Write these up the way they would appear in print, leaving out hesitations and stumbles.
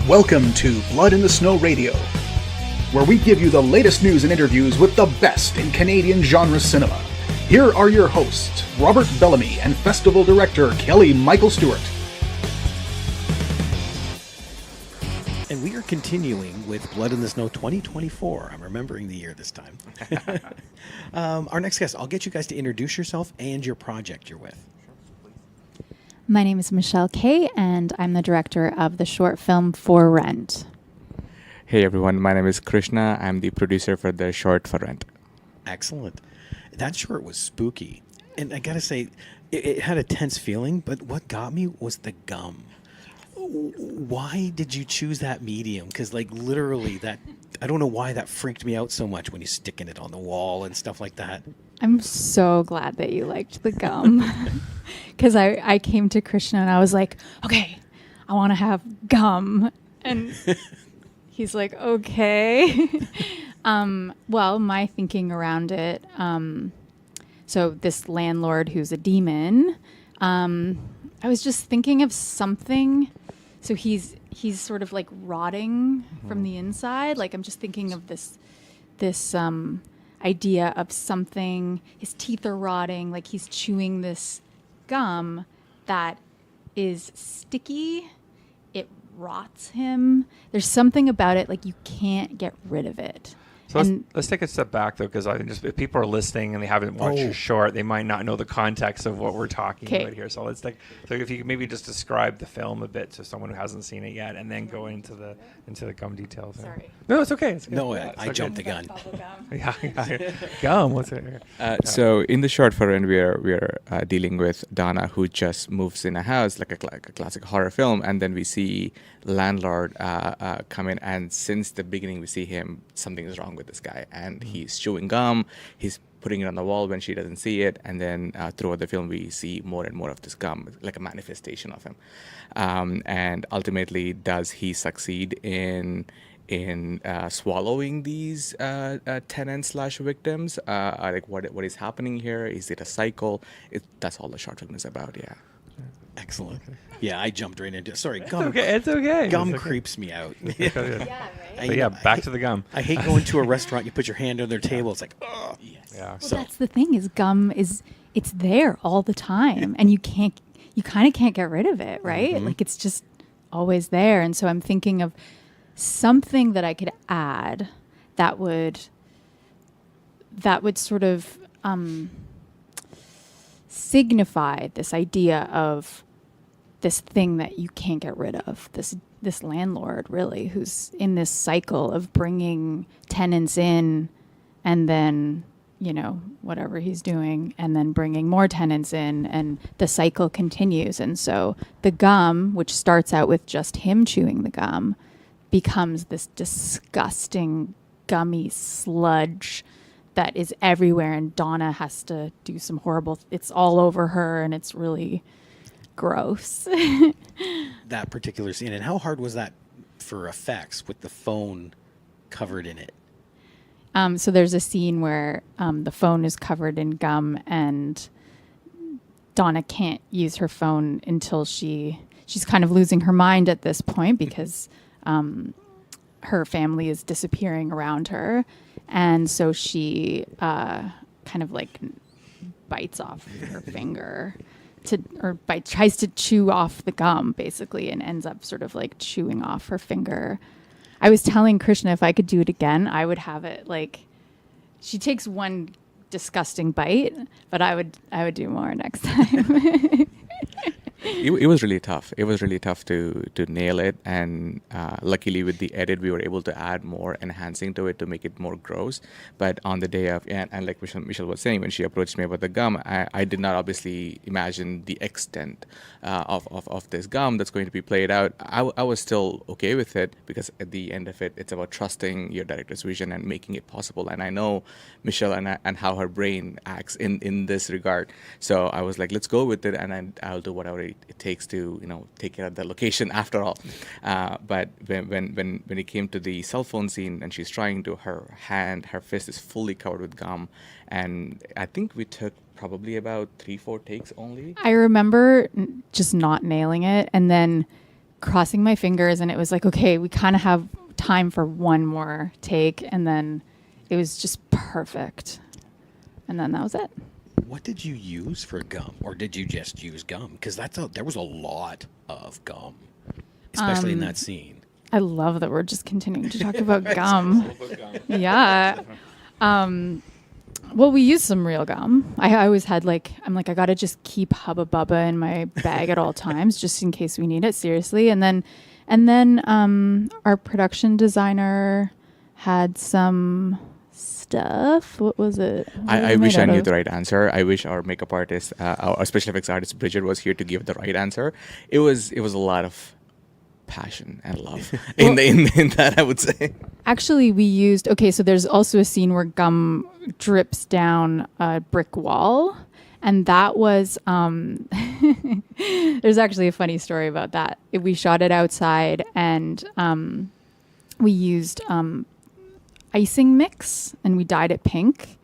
Welcome to Blood in the Snow Radio, where we give you the latest news and interviews with the best in Canadian genre cinema. Here are your hosts, Robert Bellamy and Festival Director Kelly Michael Stewart. And we are continuing with Blood in the Snow 2024. I'm remembering the year this time. Our next guest, I'll get you guys to introduce yourself and your project you're with. My name is Michèle Kaye, and I'm the director of the short film For Rent. Hey everyone, my name is Krishna. I'm the producer for the short For Rent. Excellent. That short was spooky. And I gotta say, it had a tense feeling, but what got me was the gum. Why did you choose that medium? Because literally that, I don't know why that freaked me out so much when you sticking it on the wall and stuff like that. I'm so glad that you liked the gum. Because I came to Krishna and I was like, okay, I want to have gum. And he's like, okay. Well, my thinking around it, so this landlord who's a demon, I was just thinking of something. So he's sort of like rotting from the inside. Like I'm just thinking of this idea of something. His teeth are rotting. Like he's chewing this gum that is sticky. It rots him. There's something about it like you can't get rid of it. So let's take a step back, though, because I think just if people are listening and they haven't watched your short, they might not know the context of what we're talking about here. So so if you could maybe just describe the film a bit to someone who hasn't seen it yet, and then go into the gum details. Sorry. No, it's okay. It's okay. No, I jumped the gun. Yeah. Gum. What's it? So in the short For Rent, we are dealing with Donna, who just moves in a house, like a classic horror film, and then we see landlord come in, and since the beginning we see him, something is wrong with this guy, and he's chewing gum, he's putting it on the wall when she doesn't see it, and then throughout the film we see more and more of this gum, like a manifestation of him. And ultimately, does he succeed in swallowing these tenants/victims? Like what is happening here? Is it a cycle? That's all the short film is about. Yeah. Excellent. Yeah, I jumped right into it. Sorry, It's gum. okay. It's okay. Gum It's okay. creeps me out. Yeah, right? But yeah, back to the gum. I hate going to a restaurant. You put your hand on their table. It's like, oh, yes. Yeah. Well, that's the thing is gum it's there all the time, and you kind of can't get rid of it, right? Mm-hmm. Like it's just always there. And so I'm thinking of something that I could add that would sort of signify this idea of this thing that you can't get rid of, this landlord really who's in this cycle of bringing tenants in and then whatever he's doing and then bringing more tenants in, and the cycle continues. And so the gum, which starts out with just him chewing the gum, becomes this disgusting gummy sludge that is everywhere, and Donna has to do some horrible it's all over her, and it's really gross. That particular scene. And how hard was that for effects with the phone covered in it? So there's a scene where the phone is covered in gum, and Donna can't use her phone until she's kind of losing her mind at this point because her family is disappearing around her. And so she kind of like bites off her finger tries to chew off the gum basically, and ends up sort of like chewing off her finger. I was telling Krishna if I could do it again, I would have it like she takes one disgusting bite, but I would do more next time. It was really tough. It was really tough to nail it, and luckily with the edit we were able to add more enhancing to it to make it more gross. But on the day of, and like Michèle was saying, when she approached me about the gum, I did not obviously imagine the extent of this gum that's going to be played out. I was still okay with it because at the end of it, it's about trusting your director's vision and making it possible. And I know Michèle and how her brain acts in this regard. So I was like, let's go with it, and I'll do whatever it takes to take care of the location after all. But when it came to the cell phone scene, and she's trying to, her fist is fully covered with gum, and I think we took probably about 3-4 takes only. I remember just not nailing it, and then crossing my fingers, and it was like, okay, we kind of have time for one more take, and then it was just perfect. And then that was it. What did you use for gum, or did you just use gum? Because there was a lot of gum, especially in that scene. I love that we're just continuing to talk about gum. Yeah. Well, we used some real gum. I always had I got to just keep Hubba Bubba in my bag at all times, just in case we need it, seriously. And then our production designer had some stuff. What was it? I wish I knew the right answer. I wish our makeup artist, our special effects artist Bridget was here to give the right answer. It was a lot of passion and love in that, I would say. Actually, we used, so there's also a scene where gum drips down a brick wall, and that was there's actually a funny story about that. We shot it outside, and we used icing mix, and we dyed it pink,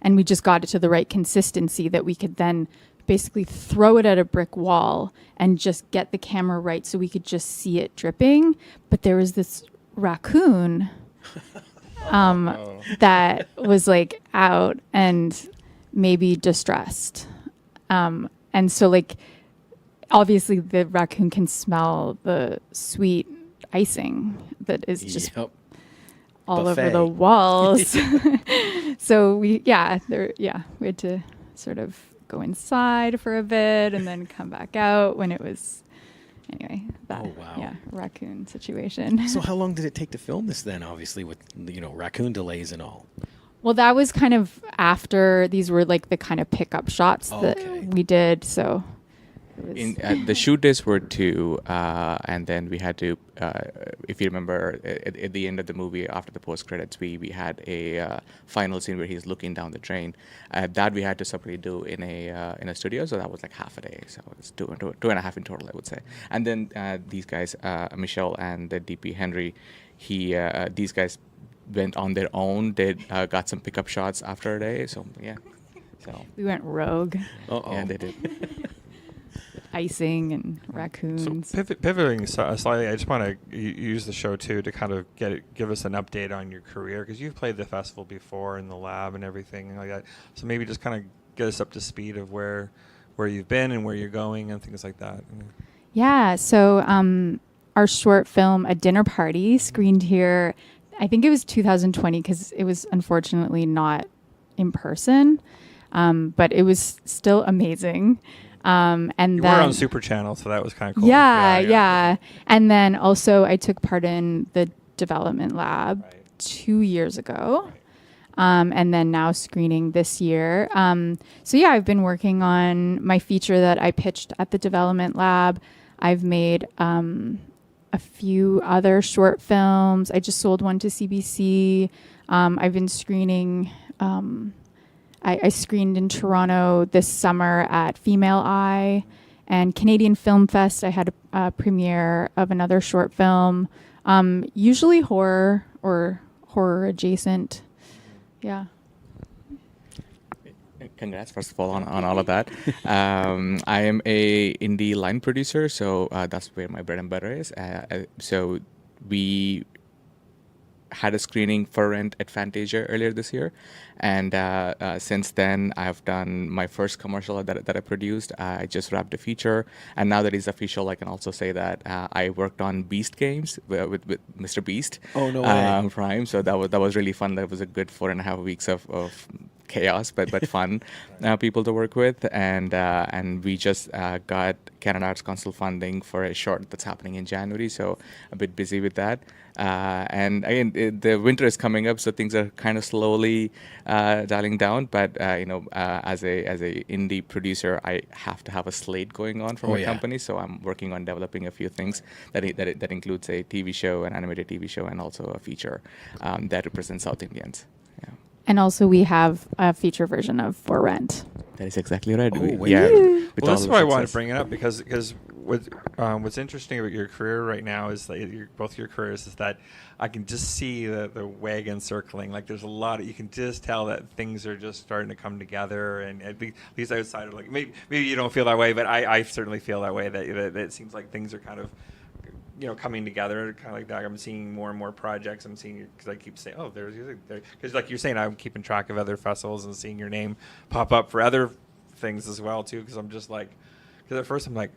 and we just got it to the right consistency that we could then basically throw it at a brick wall and just get the camera right so we could just see it dripping. But there was this raccoon that was like out and maybe distressed. And so obviously the raccoon can smell the sweet icing that is just all Buffet. over the walls. So we had to sort of go inside for a bit and then come back out when it was, anyway, that raccoon situation. So how long did it take to film this then, obviously, with raccoon delays and all? Well, that was kind of after, these were the kind of pickup shots that we did, so the shoot days were 2, and then we had to, if you remember, at the end of the movie, after the post credits, we had a final scene where he's looking down the drain. That we had to separately do in a studio, so that was half a day. So it's two and a half in total, I would say. And then these guys, Michèle and the DP Henry, these guys went on their own. They got some pickup shots after a day. So yeah, we went rogue. Yeah, they did. Icing and raccoons. So pivoting slightly, I just want to use the show too to kind of give us an update on your career, because you've played the festival before in the lab and everything like that. So maybe just kind of get us up to speed of where you've been and where you're going and things like that. Yeah. So our short film, A Dinner Party, screened here. I think it was 2020 because it was unfortunately not in person, but it was still amazing. And you then were on Super Channel, so that was kind of cool. Yeah. And then also I took part in the development lab 2 years ago. And then now screening this year. So I've been working on my feature that I pitched at the development lab. I've made a few other short films. I just sold one to CBC. I've been screening. I screened in Toronto this summer at Female Eye, and Canadian Film Fest. I had a premiere of another short film, usually horror or horror adjacent. Yeah. Congrats, first of all, on all of that. I am a indie line producer, so that's where my bread and butter is. So we had a screening for rent at Fantasia earlier this year, and since then I've done my first commercial that I produced. I just wrapped a feature, and now that it's official, I can also say that I worked on Beast Games with Mr. Beast. Oh, no way. Prime. So that was really fun. That was a good 4.5 weeks of chaos, but fun people to work with, and we just got Canada Arts Council funding for a short that's happening in January, so a bit busy with that. And again, the winter is coming up, so things are kind of slowly dialing down. But as a indie producer, I have to have a slate going on for my company, so I'm working on developing a few things that includes a TV show, an animated TV show, and also a feature that represents South Indians. Yeah. And also we have a feature version of For Rent. That is exactly right. Well, that's why I wanted to bring it up, because what's interesting about your career right now is that both your careers is that I can just see the wagon circling. Like there's a lot of, you can just tell that things are just starting to come together, and at least outside of maybe you don't feel that way, but I certainly feel that way, that it seems like things are kind of coming together, kind of like that. I'm seeing more and more projects. I'm seeing, because I keep saying, oh, there's, because like you're saying, I'm keeping track of other festivals and seeing your name pop up for other things as well too. Because I'm just like, because at first I'm like,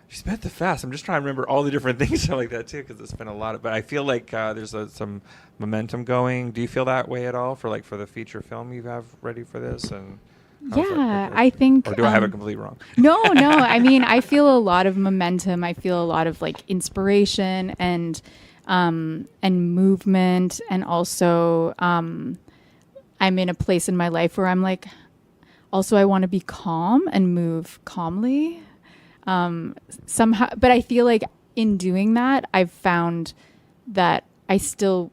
she's been at the fest. I'm just trying to remember all the different things like that too, because it's been a lot of. But I feel like there's some momentum going. Do you feel that way at all for the feature film you have ready for this? And yeah, I think. Or do I have it completely wrong? No. I mean, I feel a lot of momentum. I feel a lot of like inspiration and movement, and also I'm in a place in my life where I'm like, also I want to be calm and move calmly. Somehow, but I feel like in doing that, I've found that I still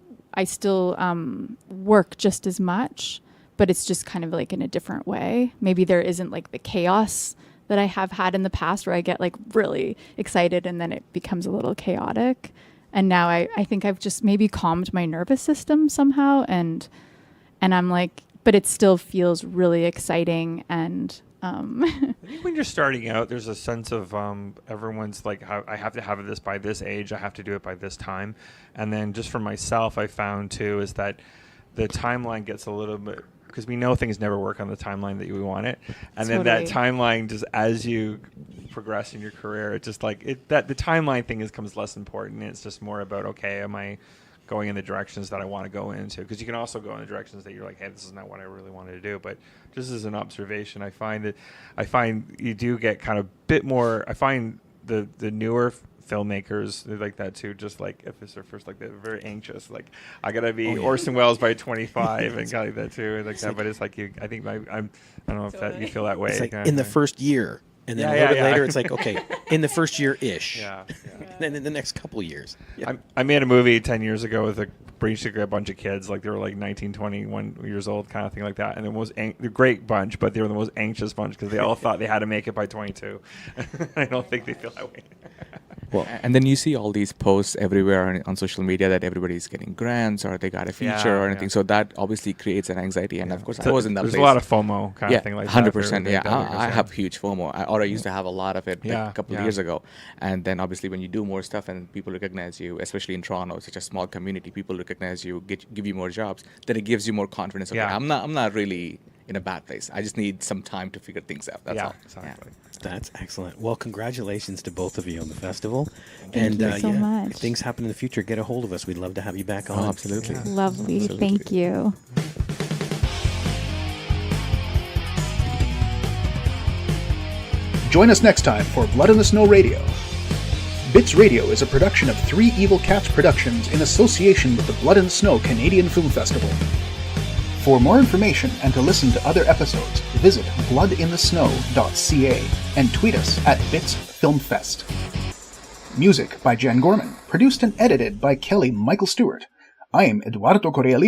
work just as much, but it's just kind of like in a different way. Maybe there isn't like the chaos that I have had in the past where I get like really excited and then it becomes a little chaotic. And now I think I've just maybe calmed my nervous system somehow. And I'm like, but it still feels really exciting. And I think when you're starting out, there's a sense of everyone's like, I have to have this by this age. I have to do it by this time. And then just for myself, I found too is that the timeline gets a little bit, because we know things never work on the timeline that we want it. And then that timeline, just as you progress in your career, it's just like that the timeline thing becomes less important. It's just more about, okay, am I going in the directions that I want to go into? Because you can also go in the directions that you're like, hey, this is not what I really wanted to do. But just as an observation, I find you do get kind of a bit more. I find the newer filmmakers, they're like that too. Just like if it's their first, like they're very anxious. Like I gotta be Orson Welles by 25 and kind of like that too. And like that. But it's like I think I don't know if that you feel that way. It's like in the first year. And then a little bit later, it's like, okay, in the first year-ish. Yeah. And then in the next couple years. Yeah. I made a movie 10 years ago with basically a bunch of kids. Like they were like 19, 21 years old, kind of thing like that. And they're a great bunch, but they were the most anxious bunch because they all thought they had to make it by 22. I don't think they feel that way. Well, and then you see all these posts everywhere on social media that everybody's getting grants or they got a feature or anything. So that obviously creates an anxiety. And of course, I was in that place. There's a lot of FOMO kind of thing like 100%. that. 100%. I have huge FOMO. I used to have a lot of it a couple of years ago. And then obviously when you do more stuff and people recognize you, especially in Toronto, such a small community, people recognize you, give you more jobs, then it gives you more confidence. Okay, I'm not really in a bad place. I just need some time to figure things out. That's all. Exactly. That's excellent. Well, congratulations to both of you on the festival. Thank you so much. If things happen in the future, get a hold of us. We'd love to have you back on. Oh, absolutely. Yeah. Lovely. Absolutely. Thank you. Join us next time for Blood in the Snow Radio. Bits Radio is a production of Three Evil Cats Productions in association with the Blood in the Snow Canadian Film Festival. For more information and to listen to other episodes, visit bloodinthesnow.ca and tweet us at BitsFilmFest. Music by Jen Gorman, produced and edited by Kelly Michael Stewart. I am Eduardo Correa Lima.